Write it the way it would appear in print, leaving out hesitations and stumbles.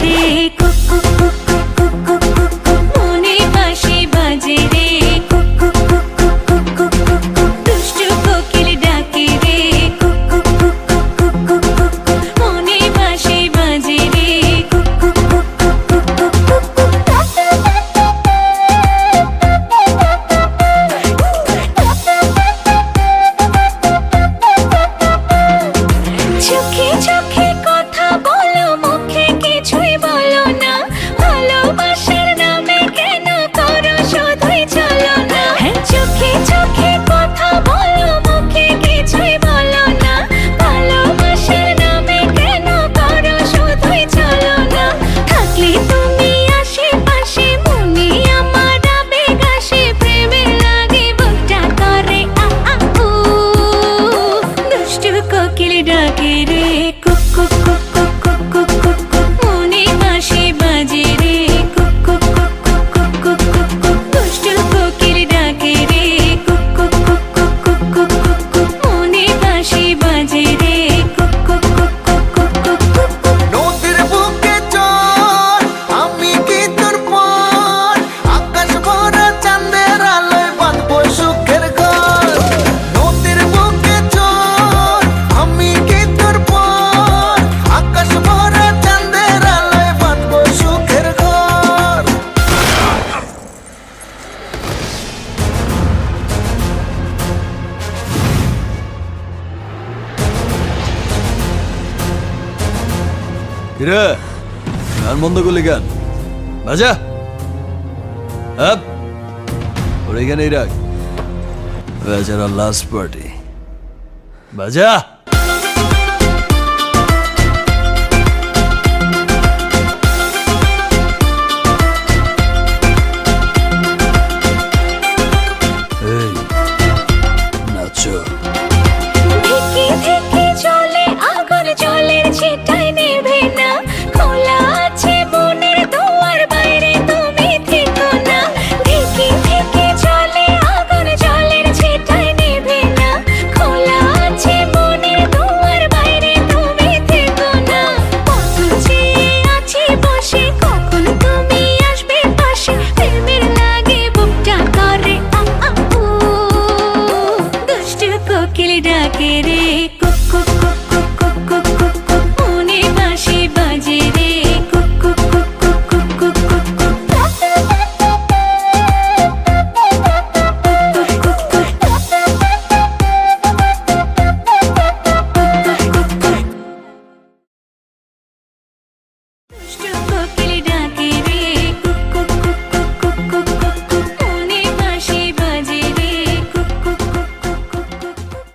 রে cook cook cook cook cook cook cook cook মনে বাঁশি বাজে রে cook cook cook cook cook cook cook cook দুষ্টু কোকিল ডাকে রে cook cook cook cook cook cook cook cook মনে বাঁশি বাজে রে cook cook cook cook cook cook cook cook চোখে চোখে কথা বলো মুখে কিছুই বলো না ভালোবাসার নামে কেন করো শুধুই চলো না চোখে চোখে কথা বলো মুখে কিছুই বলো না ভালোবাসার নামে কেন করো শুধুই চলো না থাকলে তুমি আশেপাশে মনে আমার আবেগ আসে প্রেমে লাগে বুকটা করে আ আ উ দুষ্টু কোকিল ডাকে রে cook cook cook cook cook cook cook cook মনে বাঁশি বাজে রে cook cook cook cook cook cook cook cook দুষ্টু কোকিল ডাকে রে cook cook cook cook cook cook cook cook মনে বাঁশি বাজে রে cook cook cook cook cook cook cook cook নদীর বুকে চল আমি কি তোর পর আকাশ ভরা চাঁদের আলোয় বাঁধবো সুখের ঘর নদীর বুকে চল আমি কি তোর পর আকাশ ভরা চাঁদের আলোয় বাঁধবো সুখের ঘর কিরে গান বন্ধ করলি গান বাজা আপ ওর এখানেই রাখ বেচারা লাস্ট পার্টি বাজা এই নাচো ধিকি ধিকি চলে আগুন জলের ছিটায় নেভে না খোলা আছে মনের দুয়ার বাইরে তুমি থেকো না ধিকি ধিকি চলে আগুন জলের ছিটায় নেভে না খোলা আছে মনের দুয়ার বাইরে তুমি থেকো না কত চেয়ে আছি বসে কখন তুমি আসবে পাশে প্রেমের লাগে বুকটা করে আ আ উ দুষ্টু কোকিল ডাকে রে কুক কুক